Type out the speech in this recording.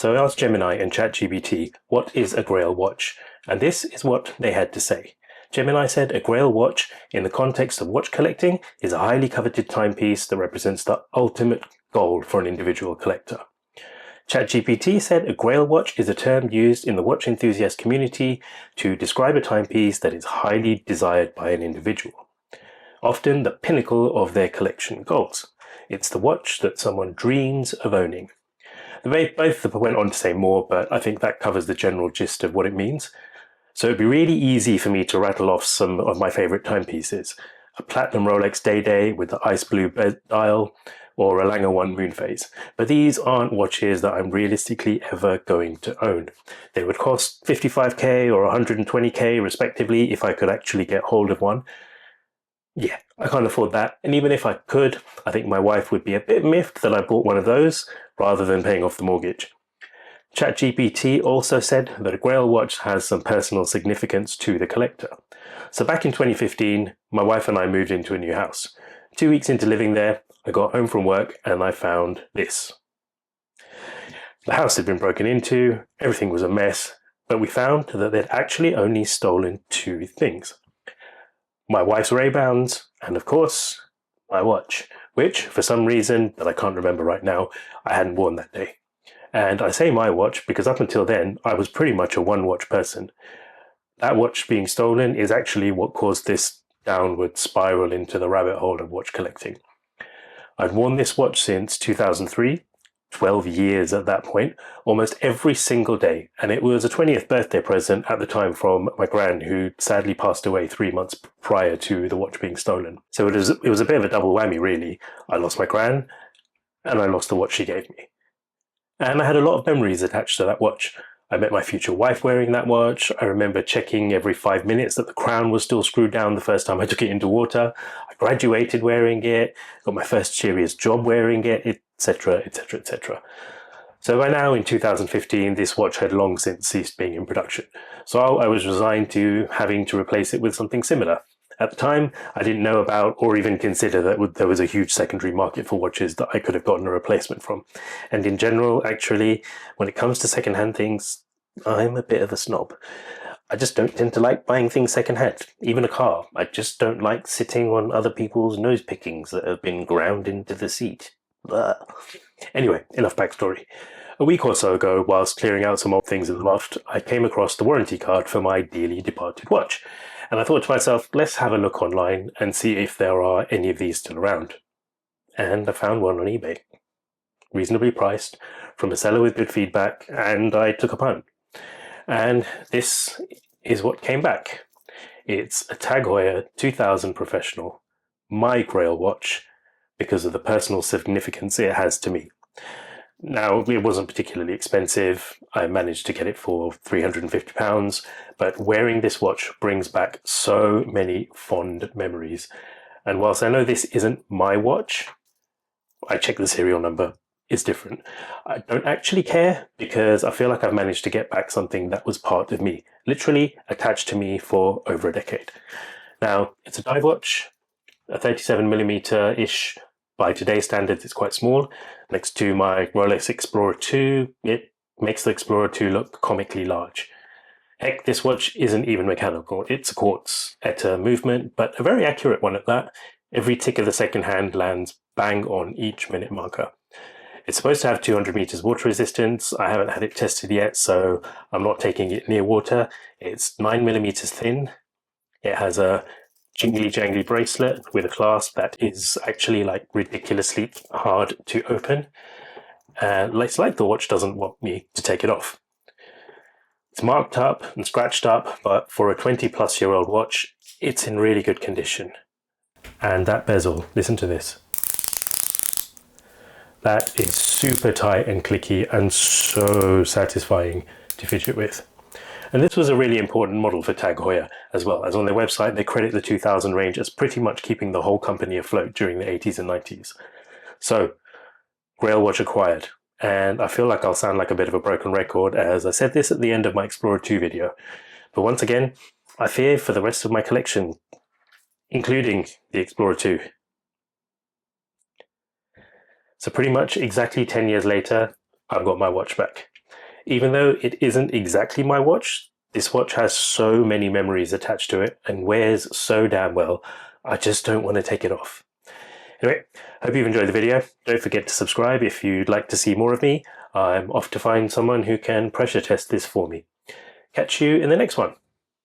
So I asked Gemini and ChatGPT, what is a Grail Watch? And this is what they had to say. Gemini said a Grail Watch, in the context of watch collecting, is a highly coveted timepiece that represents the ultimate goal for an individual collector. ChatGPT said a Grail Watch is a term used in the watch enthusiast community to describe a timepiece that is highly desired by an individual, often the pinnacle of their collection goals. It's the watch that someone dreams of owning. They both went on to say more, but I think that covers the general gist of what it means. So it'd be really easy for me to rattle off some of my favourite timepieces. A platinum Rolex Day-Day with the ice blue dial, or a Lange 1 moon phase. But these aren't watches that I'm realistically ever going to own. They would cost 55k or 120k respectively if I could actually get hold of one. Yeah, I can't afford that. And even if I could, I think my wife would be a bit miffed that I bought one of those rather than paying off the mortgage. ChatGPT also said that a Grail Watch has some personal significance to the collector. So back in 2015, my wife and I moved into a new house. 2 weeks into living there, I got home from work and I found this. The house had been broken into, everything was a mess, but we found that they'd actually only stolen 2 things. My wife's Ray-Bans, and of course, my watch, which, for some reason that I can't remember right now, I hadn't worn that day. And I say my watch because up until then, I was pretty much a one-watch person. That watch being stolen is actually what caused this downward spiral into the rabbit hole of watch collecting. I'd worn this watch since 2003, 12 years at that point, almost every single day, and it was a 20th birthday present at the time from my gran, who sadly passed away 3 months prior to the watch being stolen. So it was a bit of a double whammy, really. I lost my gran, and I lost the watch she gave me. And I had a lot of memories attached to that watch. I met my future wife wearing that watch. I remember checking every 5 minutes that the crown was still screwed down the first time I took it into water. I graduated wearing it, got my first serious job wearing it, etc., etc., etc. So by now, in 2015, this watch had long since ceased being in production. So I was resigned to having to replace it with something similar. At the time, I didn't know about or even consider that there was a huge secondary market for watches that I could have gotten a replacement from. And in general, actually, when it comes to secondhand things, I'm a bit of a snob. I just don't tend to like buying things secondhand, even a car. I just don't like sitting on other people's nose pickings that have been ground into the seat. Blah. Anyway, enough backstory. A week or so ago, whilst clearing out some old things in the loft, I came across the warranty card for my dearly departed watch. And I thought to myself, let's have a look online and see if there are any of these still around. And I found one on eBay, reasonably priced, from a seller with good feedback, and I took a punt. And this is what came back. It's a Tag Heuer 2000 Professional, my Grail watch, because of the personal significance it has to me. Now, it wasn't particularly expensive. I managed to get it for £350, but wearing this watch brings back so many fond memories. And whilst I know this isn't my watch, I checked the serial number, it's different. I don't actually care because I feel like I've managed to get back something that was part of me, literally attached to me for over a decade. Now, it's a dive watch, a 37mm-ish. By today's standards, it's quite small. Next to my Rolex Explorer 2, it makes the Explorer 2 look comically large. Heck, this watch isn't even mechanical. It's a quartz at a movement, but a very accurate one at that. Every tick of the second hand lands bang on each minute marker. It's supposed to have 200 meters water resistance. I haven't had it tested yet, so I'm not taking it near water. It's 9mm thin. It has a jingly jangly bracelet with a clasp that is actually like ridiculously hard to open. It's like the watch doesn't want me to take it off. It's marked up and scratched up, but for a 20-plus-year-old watch, it's in really good condition. And that bezel, listen to this. That is super tight and clicky and so satisfying to fidget with. And this was a really important model for Tag Heuer as well, as on their website they credit the 2000 range as pretty much keeping the whole company afloat during the 80s and 90s. So, Grail Watch acquired. And I feel like I'll sound like a bit of a broken record as I said this at the end of my Explorer 2 video. But once again, I fear for the rest of my collection, including the Explorer 2. So pretty much exactly 10 years later, I've got my watch back. Even though it isn't exactly my watch, this watch has so many memories attached to it and wears so damn well, I just don't want to take it off. Anyway, hope you've enjoyed the video. Don't forget to subscribe if you'd like to see more of me. I'm off to find someone who can pressure test this for me. Catch you in the next one.